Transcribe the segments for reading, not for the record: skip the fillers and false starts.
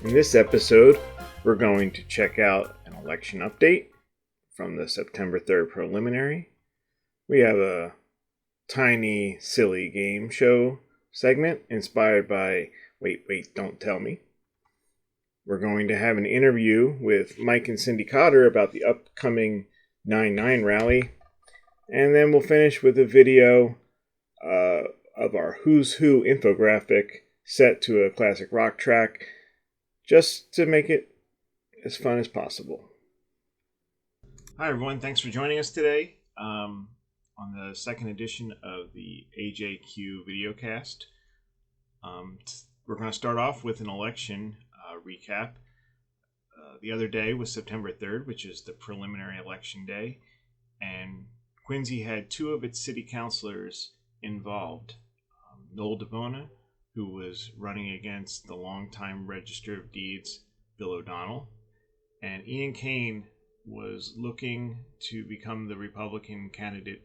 In this episode, we're going to check out an election update from the September 3rd preliminary. We have a tiny, silly game show segment inspired by Wait, Don't Tell Me. We're going to have an interview with Mike and Cyndy Cotter about the upcoming 9/9 rally. And then we'll finish with a video of our Who's Who infographic set to a classic rock track, just to make it as fun as possible. Hi everyone, thanks for joining us today on the second edition of the AJQ Videocast. We're going to start off with an election recap. The other day was September 3rd, which is the preliminary election day, and Quincy had two of its city councilors involved. Noel DeBona, who was running against the longtime Register of Deeds, Bill O'Donnell, and Ian Kane was looking to become the Republican candidate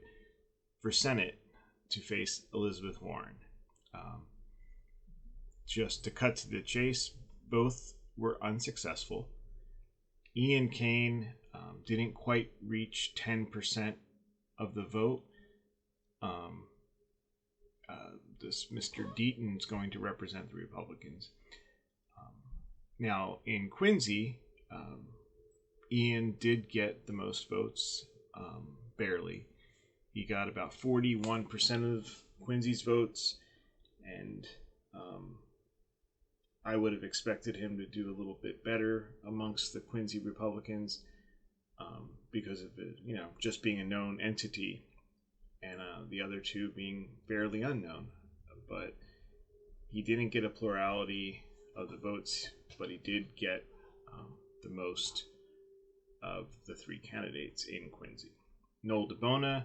for Senate to face Elizabeth Warren. Just to cut to the chase, both were unsuccessful. Ian Kane didn't quite reach 10% of the vote. This Mr. Deaton is going to represent the Republicans. Now, in Quincy, Ian did get the most votes, barely. He got about 41% of Quincy's votes, and I would have expected him to do a little bit better amongst the Quincy Republicans because of it, just being a known entity, and the other two being fairly unknown. But he didn't get a plurality of the votes, but he did get the most of the three candidates in Quincy. Noel DeBona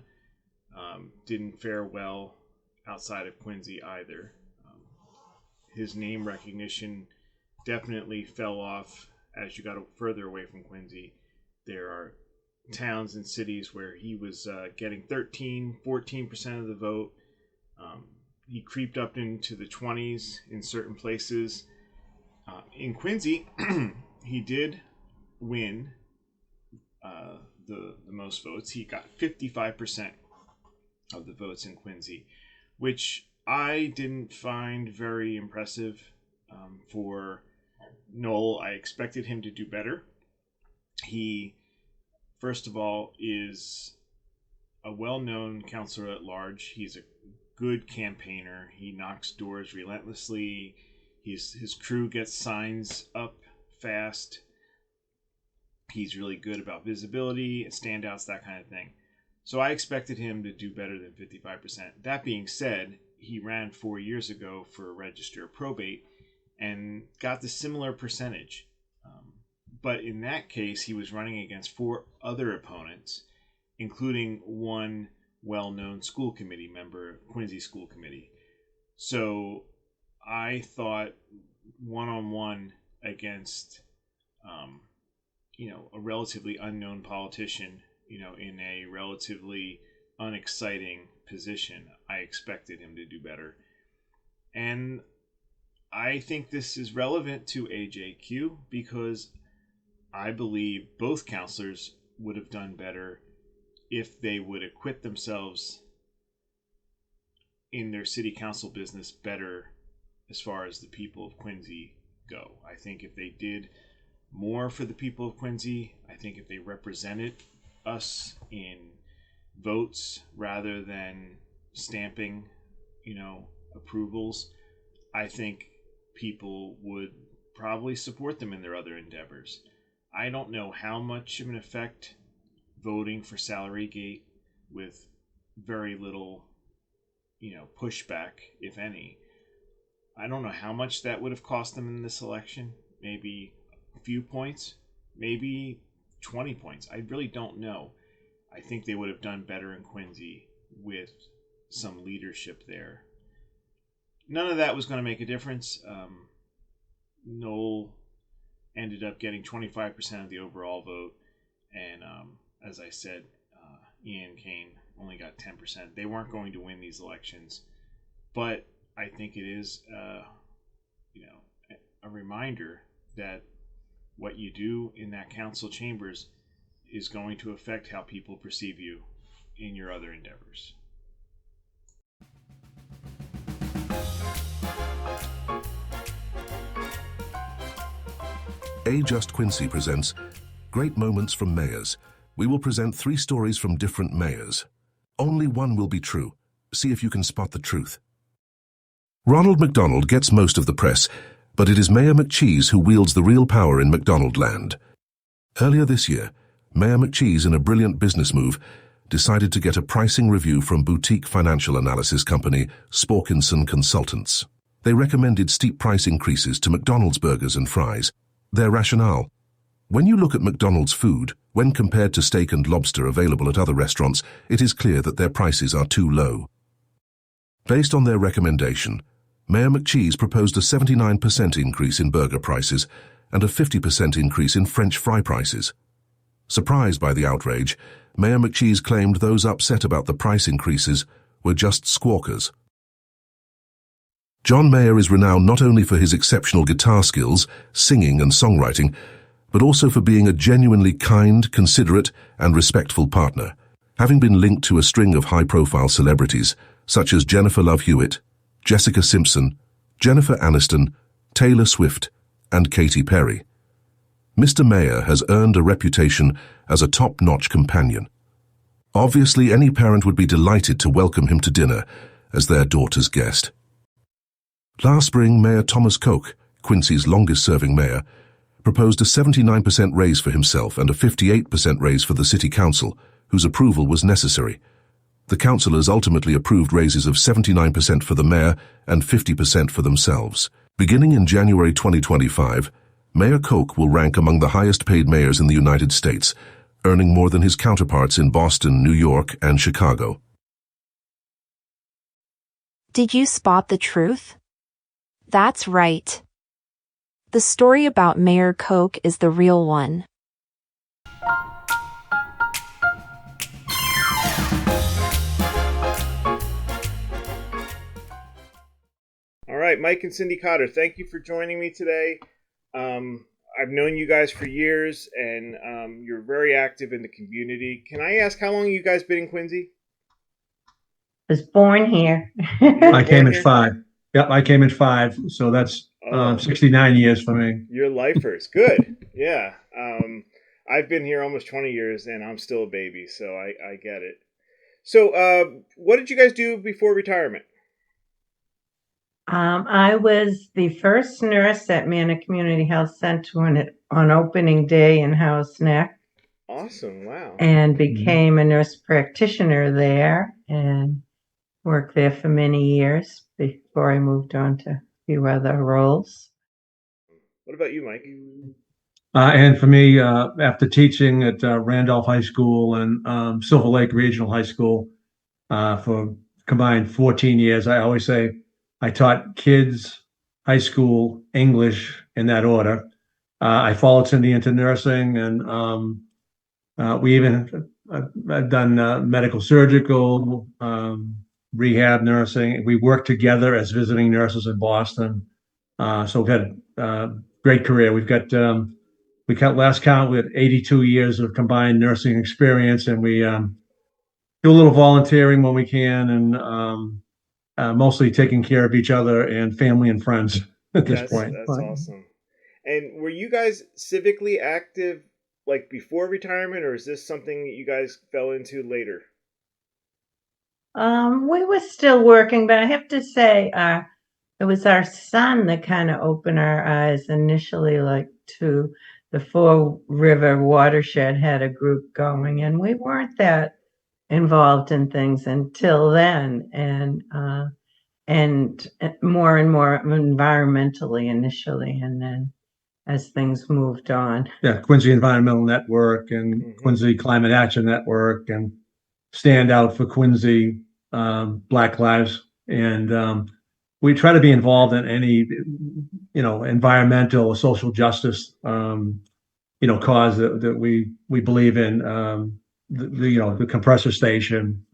didn't fare well outside of Quincy either. His name recognition definitely fell off as you got further away from Quincy. There are towns and cities where he was getting 14% of the vote. He creeped up into the 20s in certain places. In Quincy, he did win the most votes. He got 55% of the votes in Quincy, which I didn't find very impressive for Noel. I expected him to do better. He, first of all, is a well-known counselor at large. He's a good campaigner. He knocks doors relentlessly. His crew gets signs up fast. He's really good about visibility, standouts, that kind of thing. So I expected him to do better than 55%. That being said, he ran 4 years ago for Register of Probate and got the similar percentage. But in that case, he was running against four other opponents, including one well-known school committee member, Quincy School Committee. So I thought one-on-one against, a relatively unknown politician, in a relatively unexciting position, I expected him to do better. And I think this is relevant to AJQ because I believe both counselors would have done better if they would acquit themselves in their city council business better as far as the people of Quincy go. I think if they did more for the people of Quincy, I think if they represented us in votes rather than stamping, approvals, I think people would probably support them in their other endeavors. I don't know how much of an effect voting for Salarygate with very little, pushback, if any. I don't know how much that would have cost them in this election. Maybe a few points, maybe 20 points. I really don't know. I think they would have done better in Quincy with some leadership there. None of that was going to make a difference. Noel ended up getting 25% of the overall vote, and as I said, Ian Kane only got 10%. They weren't going to win these elections, but I think it is, a reminder that what you do in that council chambers is going to affect how people perceive you in your other endeavors. Just Quincy presents Great Moments from Mayors. We will present 3 stories from different mayors. Only one will be true. See if you can spot the truth. Ronald McDonald gets most of the press, but it is Mayor McCheese who wields the real power in McDonald land. Earlier this year, Mayor McCheese, in a brilliant business move, decided to get a pricing review from boutique financial analysis company Sporkinson Consultants. They recommended steep price increases to McDonald's burgers and fries. Their rationale: when you look at McDonald's food, when compared to steak and lobster available at other restaurants, it is clear that their prices are too low. Based on their recommendation, Mayor McCheese proposed a 79% increase in burger prices and a 50% increase in French fry prices. Surprised by the outrage, Mayor McCheese claimed those upset about the price increases were just squawkers. John Mayer is renowned not only for his exceptional guitar skills, singing and songwriting, but also for being a genuinely kind, considerate and respectful partner, having been linked to a string of high-profile celebrities such as Jennifer Love Hewitt, Jessica Simpson, Jennifer Aniston, Taylor Swift and Katy Perry. Mr. Mayer has earned a reputation as a top-notch companion. Obviously, any parent would be delighted to welcome him to dinner as their daughter's guest. Last spring, Mayor Thomas Koch, Quincy's longest-serving mayor, proposed a 79% raise for himself and a 58% raise for the city council, whose approval was necessary. The councillors ultimately approved raises of 79% for the mayor and 50% for themselves. Beginning in January 2025, Mayor Koch will rank among the highest-paid mayors in the United States, earning more than his counterparts in Boston, New York, and Chicago. Did you spot the truth? That's right. The story about Mayor Koch is the real one. All right, Mike and Cyndy Cotter, thank you for joining me today. I've known you guys for years, and you're very active in the community. Can I ask how long you guys been in Quincy? I was born here. I came at 5. Yep, I came at 5, so that's 69 years for me. You're lifers. Good. Yeah. I've been here almost 20 years, and I'm still a baby, so I get it. So what did you guys do before retirement? I was the first nurse at Manor Community Health Center on opening day in House Neck. Awesome. Wow. And became a nurse practitioner there and worked there for many years before I moved on to a few other roles. What about you, Mike? And for me, after teaching at Randolph High School and Silver Lake Regional High School for combined 14 years, I always say I taught kids, high school, English in that order. I followed Cyndy into nursing, and we even I've done medical surgical, rehab nursing. We worked together as visiting nurses in Boston. So we've had a great career. We've got, we got last count, we had 82 years of combined nursing experience, and we do a little volunteering when we can, and mostly taking care of each other and family and friends at this point. That's awesome. And were you guys civically active like before retirement, or is this something that you guys fell into later? We were still working, but I have to say, it was our son that kind of opened our eyes initially, like to the Four River watershed had a group going, and we weren't that involved in things until then, and more and more environmentally initially, and then as things moved on. Yeah, Quincy Environmental Network and Quincy Climate Action Network and Stand Out for Quincy, Black Lives, and we try to be involved in any, environmental or social justice, cause that we believe in. The compressor station.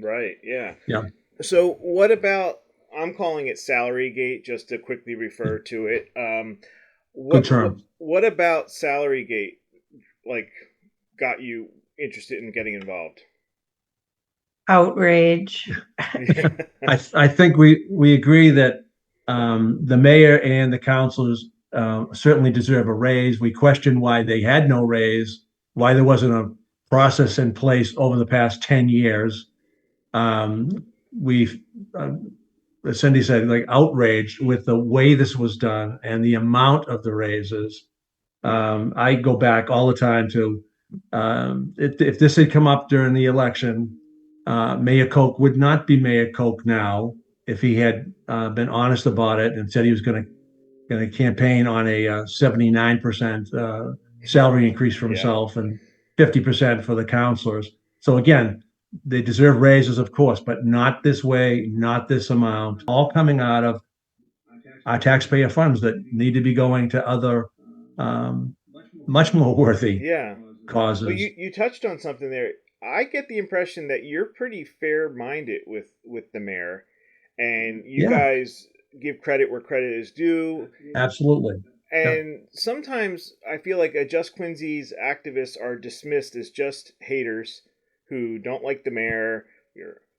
Right. Yeah. Yeah. So what about? I'm calling it Salary Gate just to quickly refer to it. Good term. What about Salary like got you interested in getting involved? Outrage. I think we agree that the mayor and the councilors certainly deserve a raise. We question why they had no raise, why there wasn't a process in place over the past 10 years. We've, as Cyndy said, like outraged with the way this was done and the amount of the raises. I go back all the time to if this had come up during the election, Mayor Koch would not be Mayor Koch now if he had been honest about it and said he was going to campaign on a 79% salary increase for himself and 50% for the counselors. So again, they deserve raises, of course, but not this way, not this amount, all coming out of our taxpayer funds that need to be going to other much more worthy causes. Well, you touched on something there. I get the impression that you're pretty fair-minded with the mayor, and you guys give credit where credit is due. Absolutely. And sometimes I feel like Just Quincy's activists are dismissed as just haters who don't like the mayor.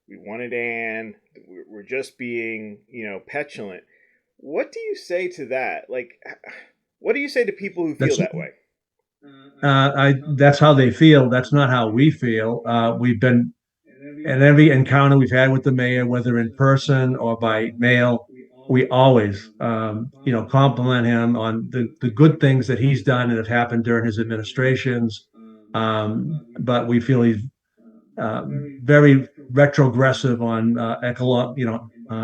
We wanted Ann. We're just being, petulant. What do you say to that? Like, what do you say to people who feel that way? That's how they feel. That's not how we feel. We've been in every encounter we've had with the mayor, whether in person or by mail, we always, compliment him on the good things that he's done and have happened during his administrations. But we feel he's very retrogressive on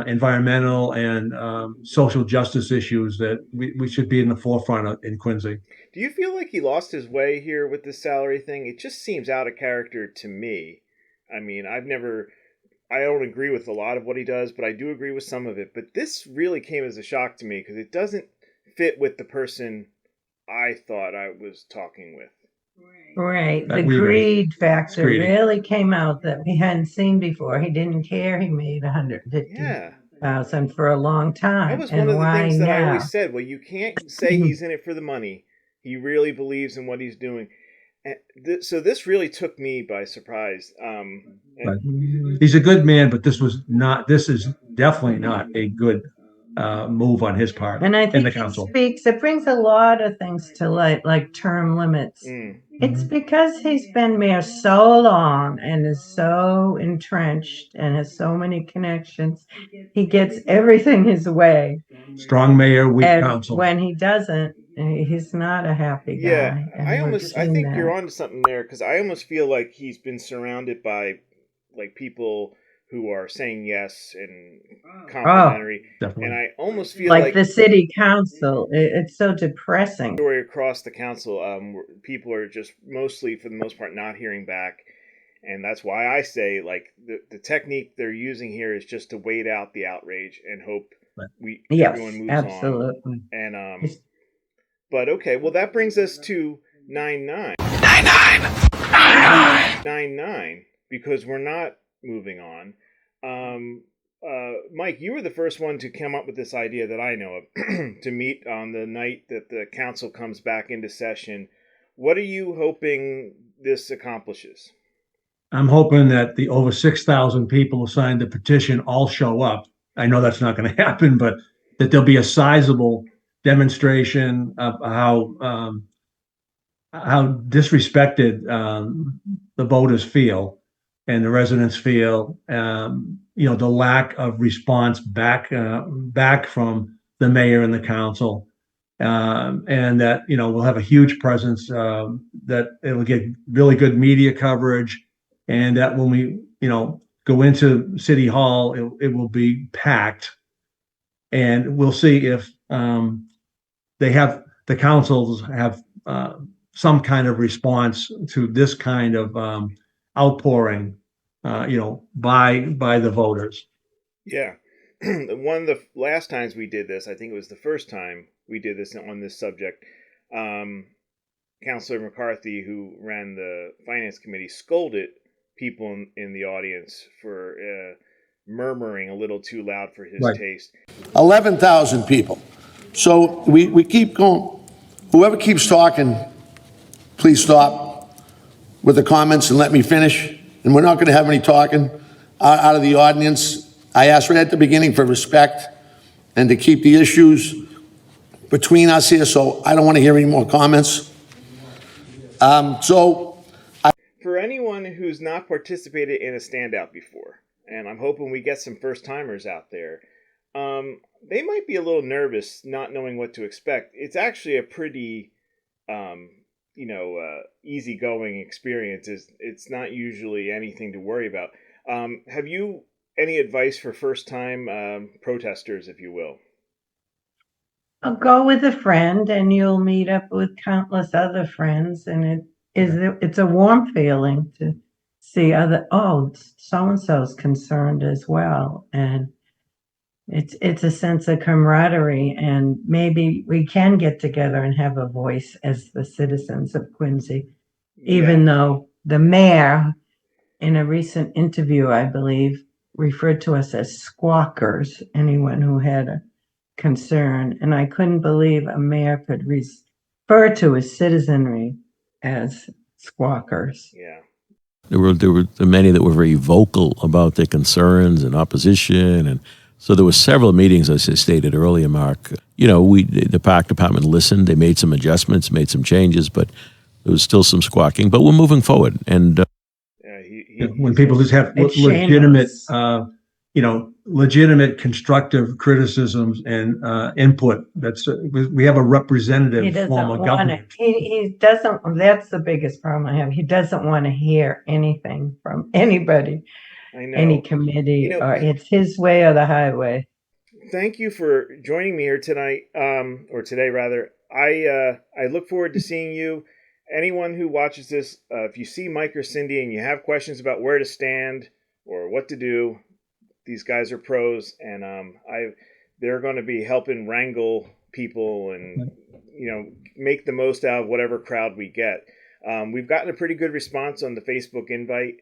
environmental and social justice issues that we should be in the forefront of in Quincy. Do you feel like he lost his way here with the salary thing? It just seems out of character to me. I mean, I don't agree with a lot of what he does, but I do agree with some of it. But this really came as a shock to me because it doesn't fit with the person I thought I was talking with. Right. The greed factor really came out that we hadn't seen before. He didn't care. He made $150,000 for a long time. That was one of the things that I always said. Well, you can't say he's in it for the money. He really believes in what he's doing. So this really took me by surprise. He's a good man, but this is definitely not a good move on his part. And I think the council it brings a lot of things to light, like term limits. It's because he's been mayor so long and is so entrenched and has so many connections. He gets everything his way. Strong mayor, weak council. When he doesn't, he's not a happy guy. Yeah, I think you're onto something there because I almost feel like he's been surrounded by like people who are saying yes and complimentary. And I almost feel like the city council. It's so depressing. Across the council, people are just mostly, for the most part, not hearing back. And that's why I say, like, the technique they're using here is just to wait out the outrage and hope everyone moves absolutely. on. And but okay, well that brings us to 9-9. 9-9, because we're not moving on. Mike, you were the first one to come up with this idea that I know of to meet on the night that the council comes back into session. What are you hoping this accomplishes? I'm hoping that the over 6,000 people who signed the petition all show up. I know that's not going to happen, but that there'll be a sizable demonstration of how disrespected the voters feel and the residents feel. The lack of response back from the mayor and the council, and that we'll have a huge presence. That it'll get really good media coverage, and that when we go into City Hall, it will be packed, and we'll see if the councils have some kind of response to this kind of outpouring, by the voters. Yeah. One of the last times we did this, I think it was the first time we did this on this subject, Councilor McCarthy, who ran the Finance Committee, scolded people in the audience for murmuring a little too loud for his taste. 11,000 people. So we keep going. Whoever keeps talking, please stop with the comments and let me finish. And we're not going to have any talking out of the audience. I asked right at the beginning for respect and to keep the issues between us here, so I don't want to hear any more comments. For anyone who's not participated in a standout before, and I'm hoping we get some first-timers out there, they might be a little nervous not knowing what to expect. It's actually a pretty, easygoing experience. It's not usually anything to worry about. Have you any advice for first-time protesters, if you will? I'll go with a friend, and you'll meet up with countless other friends, and it's a warm feeling to see so-and-so's concerned as well, and it's a sense of camaraderie, and maybe we can get together and have a voice as the citizens of Quincy, even though the mayor, in a recent interview, I believe, referred to us as squawkers, anyone who had a concern, and I couldn't believe a mayor could refer to his citizenry as squawkers. Yeah. There were many that were very vocal about their concerns and opposition, and so there were several meetings, as I stated earlier, Mark. The park department listened. They made some adjustments, made some changes, but there was still some squawking. But we're moving forward, and when people just have legitimate constructive criticisms and input, we have a representative form of government. He doesn't. That's the biggest problem I have. He doesn't want to hear anything from anybody, any committee, or it's his way or the highway. Thank you for joining me here tonight, or today rather. I look forward to seeing you. Anyone who watches this, if you see Mike or Cyndy and you have questions about where to stand or what to do, these guys are pros, and they're going to be helping wrangle people and make the most out of whatever crowd we get. We've gotten a pretty good response on the Facebook invite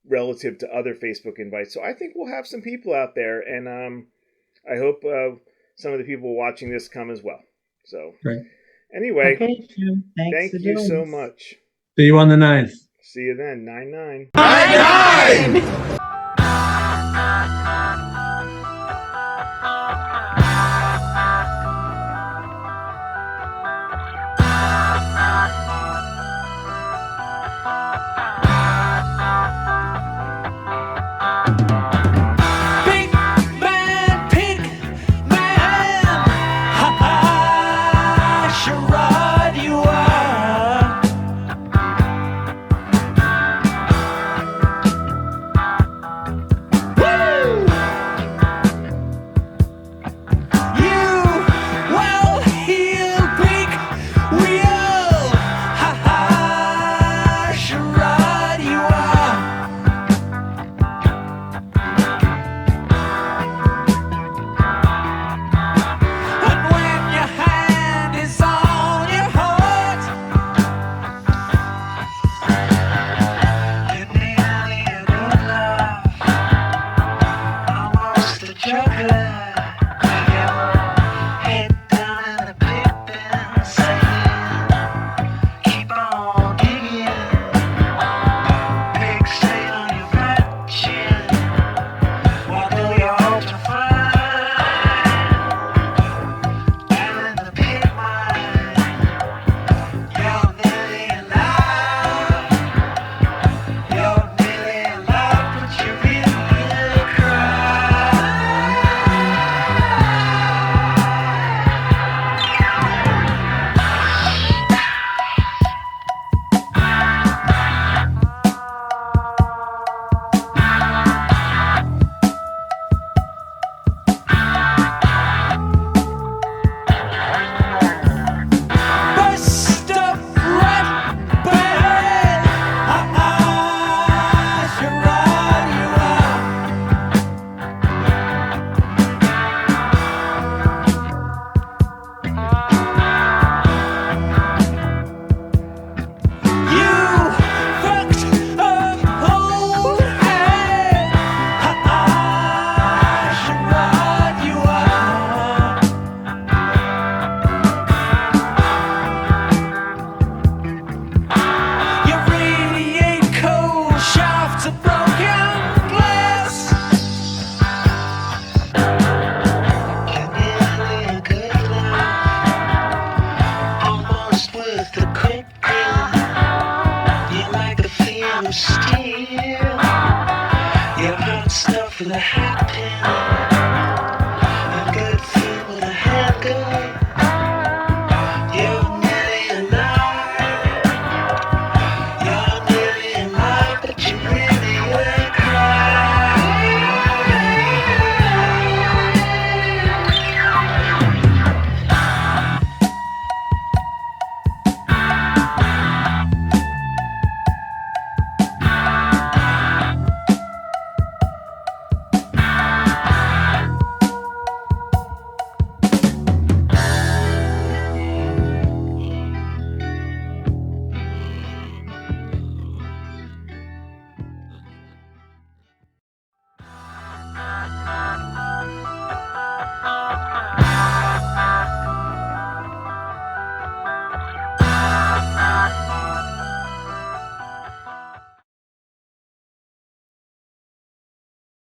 relative to other Facebook invites, so I think we'll have some people out there, and I hope some of the people watching this come as well. So. Great. Anyway, okay, thank you so much. See you on the 9th. See you then, 9/9. 9/9! happy.